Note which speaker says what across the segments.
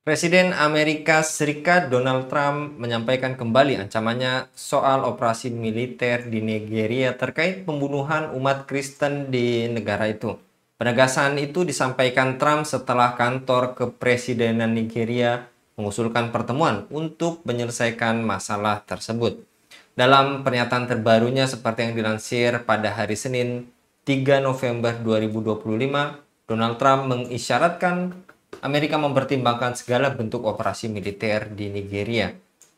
Speaker 1: Presiden Amerika Serikat Donald Trump menyampaikan kembali ancamannya soal operasi militer di Nigeria terkait pembunuhan umat Kristen di negara itu. Penegasan itu disampaikan Trump setelah kantor kepresidenan Nigeria mengusulkan pertemuan untuk menyelesaikan masalah tersebut. Dalam pernyataan terbarunya seperti yang dilansir pada hari Senin 3 November 2025, Donald Trump mengisyaratkan Amerika mempertimbangkan segala bentuk operasi militer di Nigeria.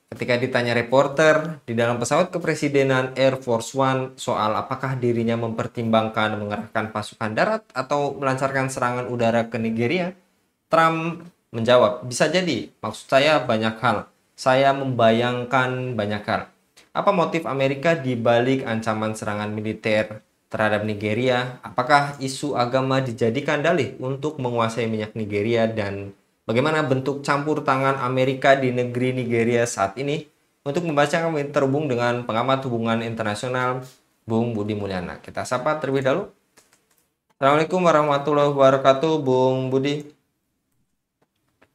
Speaker 1: Ketika ditanya reporter di dalam pesawat kepresidenan Air Force One soal apakah dirinya mempertimbangkan mengerahkan pasukan darat atau melancarkan serangan udara ke Nigeria, Trump menjawab, bisa jadi, maksud saya banyak hal. Saya membayangkan banyak hal. Apa motif Amerika di balik ancaman serangan militer terhadap Nigeria? Apakah isu agama dijadikan dalih untuk menguasai minyak Nigeria dan bagaimana bentuk campur tangan Amerika di negeri Nigeria saat ini? Untuk membaca kami terhubung dengan pengamat hubungan internasional Bung Budi Mulyana. Kita sapa terlebih dahulu. Assalamualaikum warahmatullahi wabarakatuh, Bung Budi.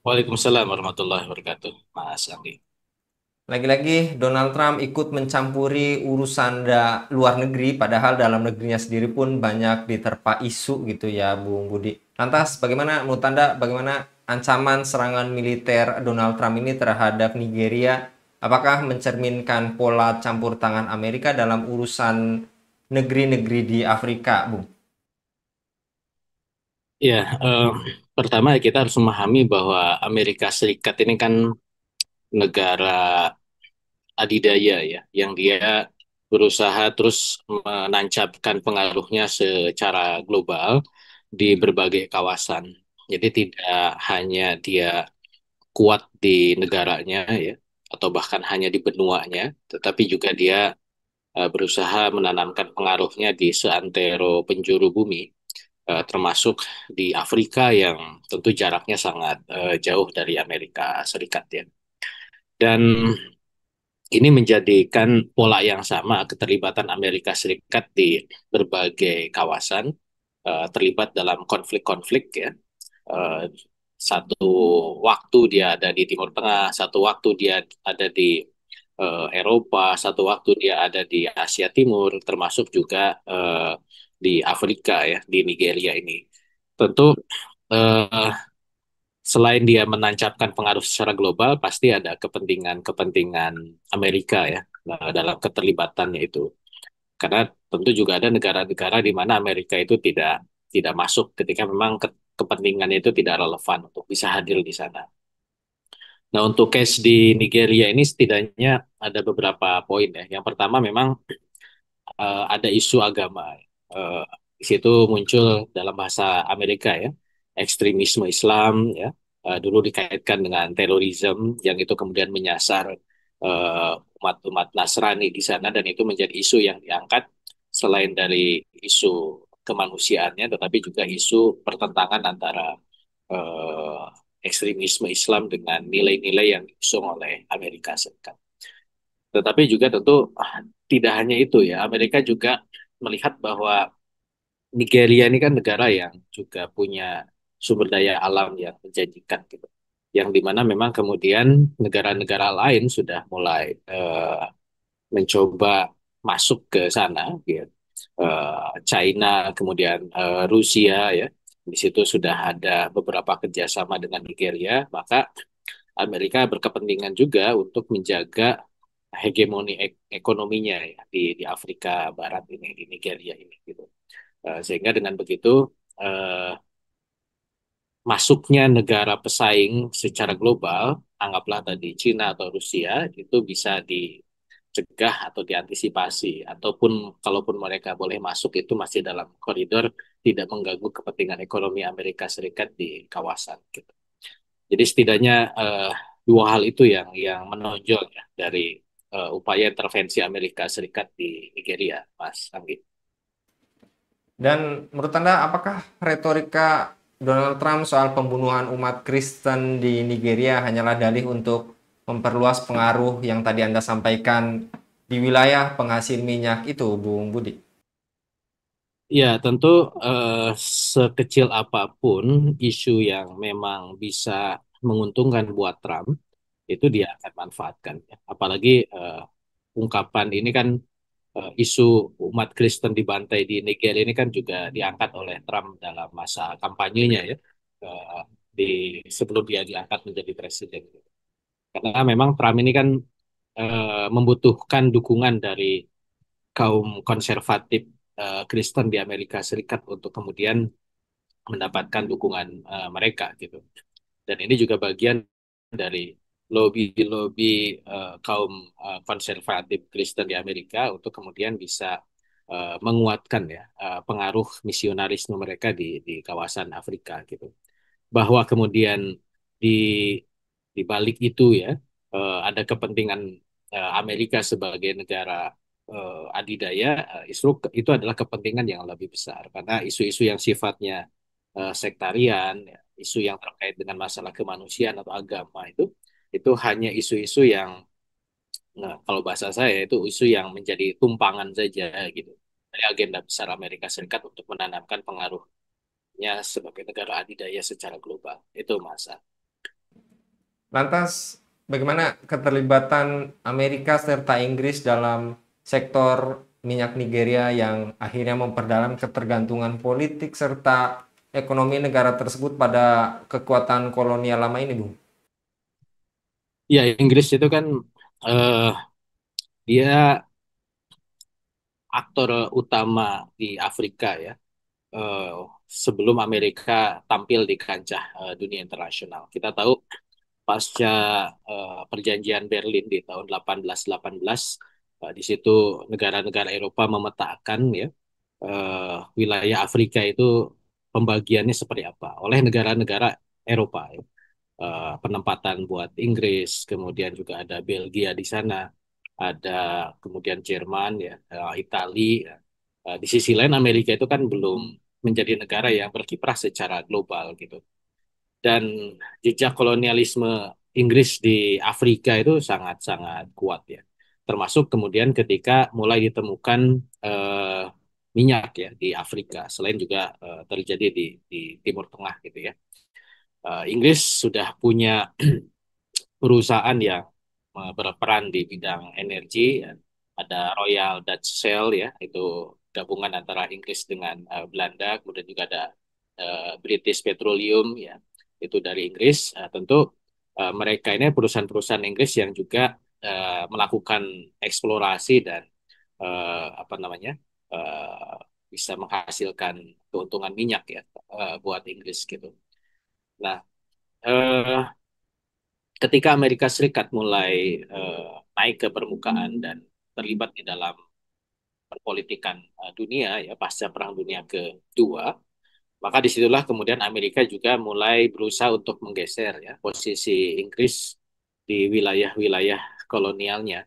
Speaker 2: Waalaikumsalam warahmatullahi wabarakatuh, Mas Andi.
Speaker 1: Lagi-lagi Donald Trump ikut mencampuri urusan luar negeri, padahal dalam negerinya sendiri pun banyak diterpa isu gitu ya, Bung Budi. Lantas, bagaimana menurut Anda, bagaimana ancaman serangan militer Donald Trump ini terhadap Nigeria? Apakah mencerminkan pola campur tangan Amerika dalam urusan negeri-negeri di Afrika, Bung?
Speaker 2: Ya, pertama kita harus memahami bahwa Amerika Serikat ini kan negara adidaya ya, yang dia berusaha terus menancapkan pengaruhnya secara global di berbagai kawasan. Jadi tidak hanya dia kuat di negaranya ya, atau bahkan hanya di benuanya, tetapi juga dia berusaha menanamkan pengaruhnya di seantero penjuru bumi, termasuk di Afrika yang tentu jaraknya sangat jauh dari Amerika Serikat ya. Dan ini menjadikan pola yang sama keterlibatan Amerika Serikat di berbagai kawasan, terlibat dalam konflik-konflik ya. Eh, Satu waktu dia ada di Timur Tengah, satu waktu dia ada di Eropa, satu waktu dia ada di Asia Timur, termasuk juga di Afrika ya, di Nigeria ini. Tentu eh, selain dia menancapkan pengaruh secara global, pasti ada kepentingan-kepentingan Amerika ya dalam keterlibatannya itu. Karena tentu juga ada negara-negara di mana Amerika itu tidak tidak masuk ketika memang kepentingannya itu tidak relevan untuk bisa hadir di sana. Nah, untuk case di Nigeria ini setidaknya ada beberapa poin ya. Yang pertama memang ada isu agama. Eh, di situ muncul dalam bahasa Amerika ya, ekstremisme Islam ya. Dulu dikaitkan dengan terorisme yang itu kemudian menyasar eh, umat-umat Nasrani di sana, dan itu menjadi isu yang diangkat selain dari isu kemanusiaannya, tetapi juga isu pertentangan antara eh, ekstremisme Islam dengan nilai-nilai yang diusung oleh Amerika Serikat. Tetapi juga tentu tidak hanya itu ya, Amerika juga melihat bahwa Nigeria ini kan negara yang juga punya sumber daya alam yang menjanjikan gitu. Yang dimana memang kemudian negara-negara lain sudah mulai mencoba masuk ke sana, gitu. China, kemudian Rusia ya. Di situ sudah ada beberapa kerjasama dengan Nigeria, maka Amerika berkepentingan juga untuk menjaga hegemoni ekonominya ya di Afrika Barat ini, di Nigeria ini gitu. Sehingga dengan begitu eh, masuknya negara pesaing secara global, anggaplah tadi Cina atau Rusia, itu bisa dicegah atau diantisipasi, ataupun kalaupun mereka boleh masuk itu masih dalam koridor tidak mengganggu kepentingan ekonomi Amerika Serikat di kawasan gitu. Jadi setidaknya dua hal itu yang menonjol ya dari upaya intervensi Amerika Serikat di Nigeria, Mas Anggi.
Speaker 1: Dan menurut Anda, apakah retorika Donald Trump soal pembunuhan umat Kristen di Nigeria hanyalah dalih untuk memperluas pengaruh yang tadi Anda sampaikan di wilayah penghasil minyak itu, Bung Budi?
Speaker 2: Ya, tentu sekecil apapun isu yang memang bisa menguntungkan buat Trump, itu dia akan manfaatkan. Ya. Apalagi ungkapan ini kan isu umat Kristen dibantai di Nigeria ini kan juga diangkat oleh Trump dalam masa kampanyenya ya, eh, di sebelum dia diangkat menjadi presiden. Karena memang Trump ini kan membutuhkan dukungan dari kaum konservatif Kristen di Amerika Serikat untuk kemudian mendapatkan dukungan mereka gitu. Dan ini juga bagian dari lobby-lobby kaum konservatif Kristen di Amerika untuk kemudian bisa menguatkan ya pengaruh misionarisme mereka di kawasan Afrika gitu. Bahwa kemudian di di balik itu ya ada kepentingan Amerika sebagai negara adidaya, itu adalah kepentingan yang lebih besar karena isu-isu yang sifatnya sektarian, ya, isu yang terkait dengan masalah kemanusiaan atau agama itu hanya isu-isu yang, nah, kalau bahasa saya itu isu yang menjadi tumpangan saja gitu dari agenda besar Amerika Serikat untuk menanamkan pengaruhnya sebagai negara adidaya secara global. Itu masa.
Speaker 1: Lantas, bagaimana keterlibatan Amerika serta Inggris dalam sektor minyak Nigeria yang akhirnya memperdalam ketergantungan politik serta ekonomi negara tersebut pada kekuatan kolonial lama ini, Bung?
Speaker 2: Ya, Inggris itu kan eh, dia aktor utama di Afrika ya. eh, Sebelum Amerika tampil di kancah dunia internasional. Kita tahu pasca perjanjian Berlin di tahun 1818, di situ negara-negara Eropa memetakan ya wilayah Afrika itu pembagiannya seperti apa oleh negara-negara Eropa. Ya. Penempatan buat Inggris, kemudian juga ada Belgia di sana, ada kemudian Jerman, ya, Italia. Ya. Di sisi lain Amerika itu kan belum menjadi negara yang berkiprah secara global gitu. Dan jejak kolonialisme Inggris di Afrika itu sangat-sangat kuat ya. Termasuk kemudian ketika mulai ditemukan eh, minyak ya di Afrika, selain juga terjadi di Timur Tengah gitu ya. Inggris sudah punya perusahaan yang berperan di bidang energi. Ya. Ada Royal Dutch Shell ya, itu gabungan antara Inggris dengan Belanda, kemudian juga ada British Petroleum ya, itu dari Inggris. Tentu mereka ini perusahaan-perusahaan Inggris yang juga melakukan eksplorasi dan apa namanya eh, bisa menghasilkan keuntungan minyak ya buat Inggris gitu. Nah, eh, ketika Amerika Serikat mulai naik ke permukaan dan terlibat di dalam perpolitikan dunia ya pasca Perang Dunia Kedua, maka disitulah kemudian Amerika juga mulai berusaha untuk menggeser ya posisi Inggris di wilayah-wilayah kolonialnya,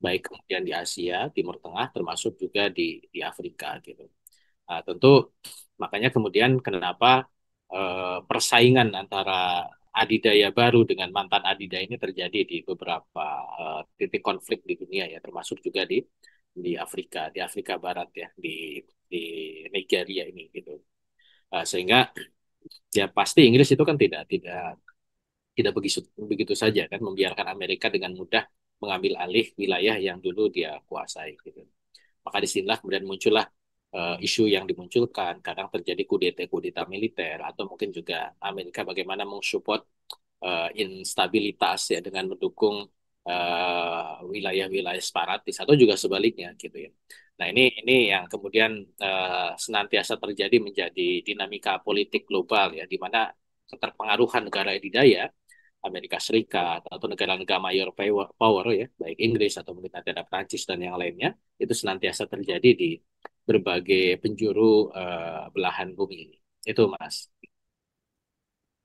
Speaker 2: baik kemudian di Asia, Timur Tengah, termasuk juga di Afrika gitu. Nah, tentu makanya kemudian kenapa persaingan antara adidaya baru dengan mantan adidaya ini terjadi di beberapa titik konflik di dunia ya, termasuk juga di Afrika Barat ya, di Nigeria ini gitu. Sehingga ya pasti Inggris itu kan tidak begitu begitu saja kan membiarkan Amerika dengan mudah mengambil alih wilayah yang dulu dia kuasai gitu. Maka disinilah kemudian muncullah isu yang dimunculkan, kadang terjadi kudeta-kudeta militer atau mungkin juga Amerika bagaimana mensupport instabilitas ya dengan mendukung wilayah-wilayah separatis atau juga sebaliknya gitu ya. Nah ini yang kemudian senantiasa terjadi menjadi dinamika politik global ya, di mana keterpengaruhan negara adidaya Amerika Serikat atau negara-negara mayor power ya, baik Inggris atau mungkin ada Prancis dan yang lainnya, itu senantiasa terjadi di berbagai penjuru belahan bumi ini. Itu Mas.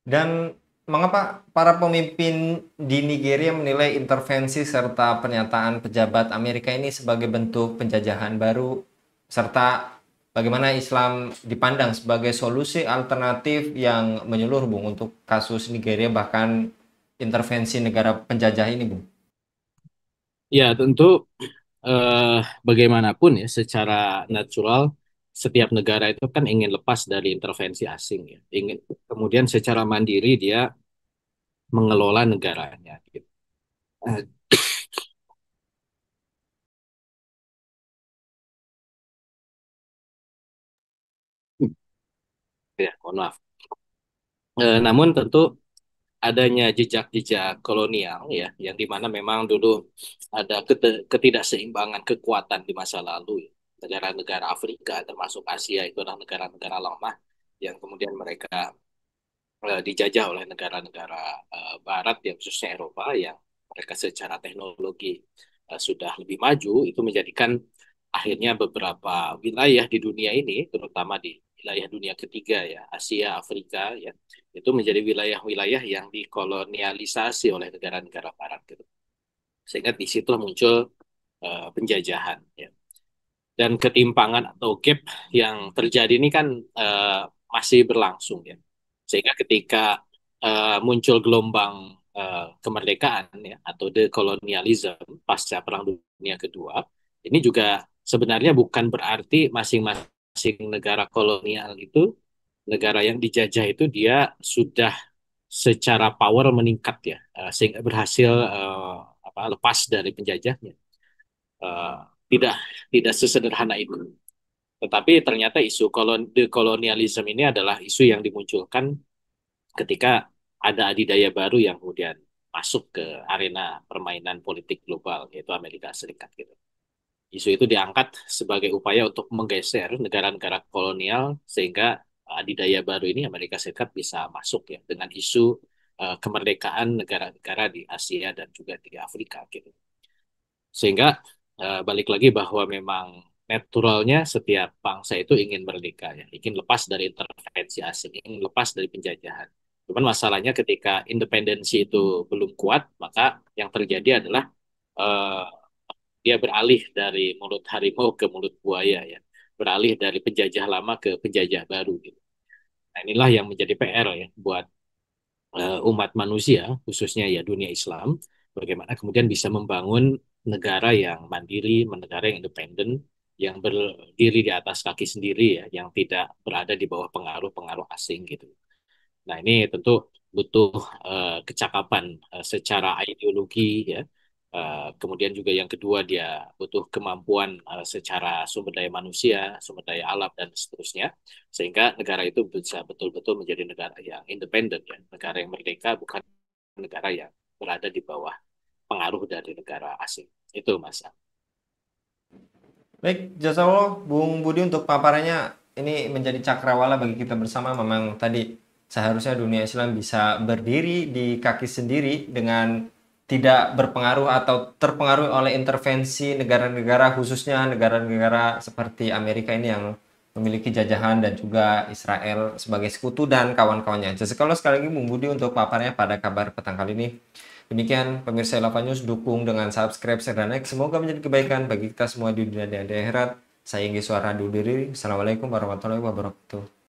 Speaker 1: Dan mengapa para pemimpin di Nigeria menilai intervensi serta pernyataan pejabat Amerika ini sebagai bentuk penjajahan baru, serta bagaimana Islam dipandang sebagai solusi alternatif yang menyeluruh, Bung, untuk kasus Nigeria bahkan intervensi negara penjajah ini, Bung?
Speaker 2: Ya tentu eh, bagaimanapun ya secara natural setiap negara itu kan ingin lepas dari intervensi asing ya. Ingin kemudian secara mandiri dia mengelola negaranya. Gitu. Eh, ya, mohon maaf. Namun tentu adanya jejak-jejak kolonial ya, yang dimana memang dulu ada ketidakseimbangan kekuatan di masa lalu. Ya. Negara-negara Afrika termasuk Asia itu adalah negara-negara lemah yang kemudian mereka dijajah oleh negara-negara Barat, yang khususnya Eropa, yang mereka secara teknologi sudah lebih maju, itu menjadikan akhirnya beberapa wilayah di dunia ini, terutama di wilayah dunia ketiga ya, Asia, Afrika ya, itu menjadi wilayah-wilayah yang dikolonialisasi oleh negara-negara Barat gitu. Sehingga di situ muncul penjajahan ya. Dan ketimpangan atau gap yang terjadi ini kan eh, masih berlangsung ya. Sehingga ketika muncul gelombang kemerdekaan ya atau dekolonialisme pasca Perang Dunia Kedua, ini juga sebenarnya bukan berarti masing-masing negara kolonial itu, negara yang dijajah itu dia sudah secara power meningkat ya, sehingga berhasil lepas dari penjajahnya. Eh, tidak tidak sesederhana itu. Tetapi ternyata isu dekolonialisme ini adalah isu yang dimunculkan ketika ada adidaya baru yang kemudian masuk ke arena permainan politik global, yaitu Amerika Serikat gitu. Isu itu diangkat sebagai upaya untuk menggeser negara-negara kolonial sehingga adidaya baru ini Amerika Serikat bisa masuk ya dengan isu kemerdekaan negara-negara di Asia dan juga di Afrika gitu. Sehingga balik lagi bahwa memang naturalnya setiap bangsa itu ingin merdeka ya, ingin lepas dari intervensi asing, ingin lepas dari penjajahan. Cuman masalahnya ketika independensi itu belum kuat, maka yang terjadi adalah eh, dia beralih dari mulut harimau ke mulut buaya ya, beralih dari penjajah lama ke penjajah baru gitu. Nah, inilah yang menjadi PR ya buat umat manusia, khususnya ya dunia Islam, bagaimana kemudian bisa membangun negara yang mandiri, negara yang independen, yang berdiri di atas kaki sendiri ya, yang tidak berada di bawah pengaruh-pengaruh asing gitu. Nah, ini tentu butuh kecakapan secara ideologi ya. Kemudian juga yang kedua dia butuh kemampuan secara sumber daya manusia, sumber daya alam dan seterusnya, sehingga negara itu bisa betul-betul menjadi negara yang independen ya, negara yang merdeka, bukan negara yang berada di bawah pengaruh dari negara asing. Itu Mas.
Speaker 1: Baik, jasa Allah, Bung Budi untuk paparannya ini menjadi cakrawala bagi kita bersama. Memang tadi seharusnya dunia Islam bisa berdiri di kaki sendiri dengan tidak berpengaruh atau terpengaruh oleh intervensi negara-negara, khususnya negara-negara seperti Amerika ini yang memiliki jajahan dan juga Israel sebagai sekutu dan kawan-kawannya. Jazakallah sekali lagi Bung Budi untuk paparnya pada kabar petang kali ini. Demikian pemirsa Elava News, dukung dengan subscribe, share, dan like. Semoga menjadi kebaikan bagi kita semua di dunia dan di akhirat. Saya Inggi Suara undur diri. Assalamualaikum warahmatullahi wabarakatuh.